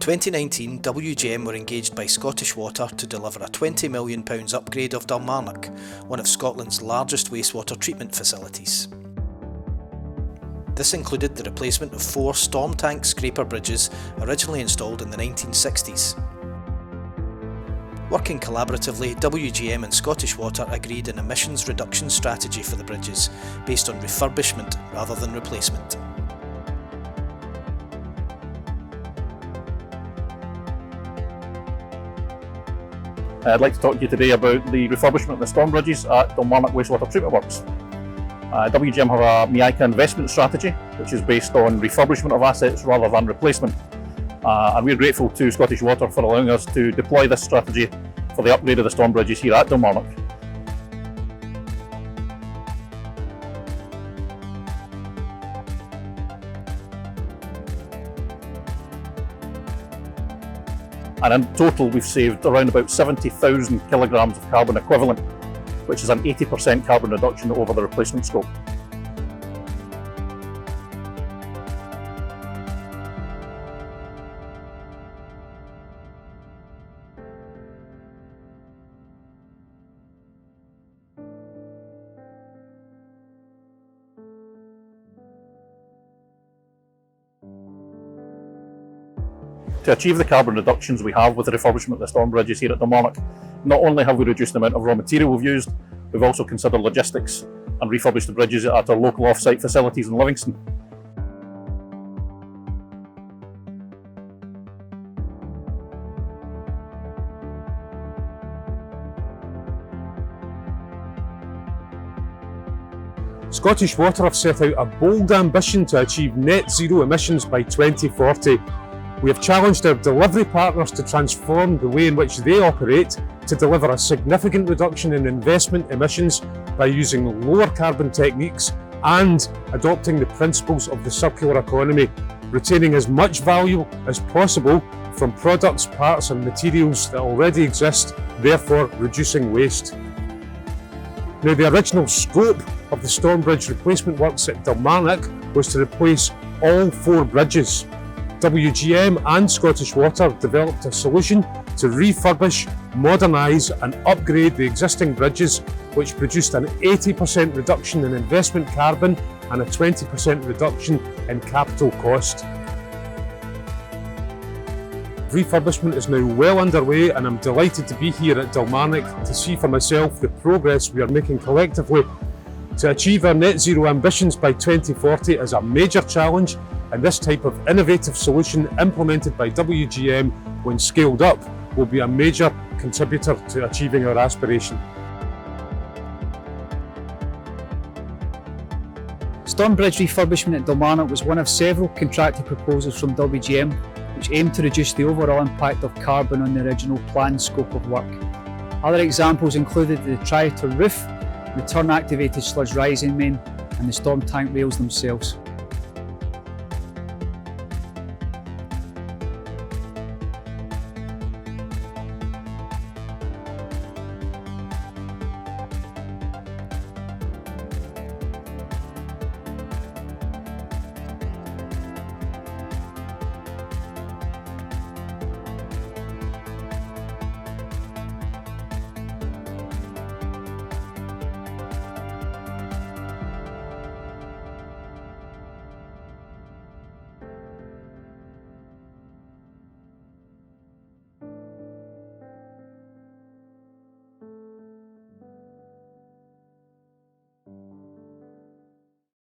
2019, WGM were engaged by Scottish Water to deliver a £20 million upgrade of Dalmarnock, one of Scotland's largest wastewater treatment facilities. This included the replacement of 4 storm tank scraper bridges originally installed in the 1960s. Working collaboratively, WGM and Scottish Water agreed an emissions reduction strategy for the bridges, based on refurbishment rather than replacement. I'd like to talk to you today about the refurbishment of the storm bridges at Dalmarnock Wastewater Treatment Works. WGM have a MIAICA investment strategy, which is based on refurbishment of assets rather than replacement. And we're grateful to Scottish Water for allowing us to deploy this strategy for the upgrade of the storm bridges here at Dalmarnock. And in total we've saved around about 70,000 kilograms of carbon equivalent, which is an 80% carbon reduction over the replacement scope. To achieve the carbon reductions we have with the refurbishment of the storm bridges here at Dalmarnock, not only have we reduced the amount of raw material we've used, we've also considered logistics and refurbished the bridges at our local off-site facilities in Livingston. Scottish Water have set out a bold ambition to achieve net zero emissions by 2040. We have challenged our delivery partners to transform the way in which they operate to deliver a significant reduction in investment emissions by using lower carbon techniques and adopting the principles of the circular economy, retaining as much value as possible from products, parts and materials that already exist, therefore reducing waste. Now, the original scope of the storm bridge replacement works at Dalmarnock was to replace all 4 bridges. WGM and Scottish Water developed a solution to refurbish, modernise and upgrade the existing bridges, which produced an 80% reduction in investment carbon and a 20% reduction in capital cost. Refurbishment is now well underway and I'm delighted to be here at Dalmarnock to see for myself the progress we are making collectively. To achieve our net zero ambitions by 2040 is a major challenge, and this type of innovative solution implemented by WGM when scaled up will be a major contributor to achieving our aspiration. Storm bridge refurbishment at Dalmarnock was one of several contracted proposals from WGM which aimed to reduce the overall impact of carbon on the original planned scope of work. Other examples included the triator roof, the turn-activated sludge rising main and the storm tank rails themselves.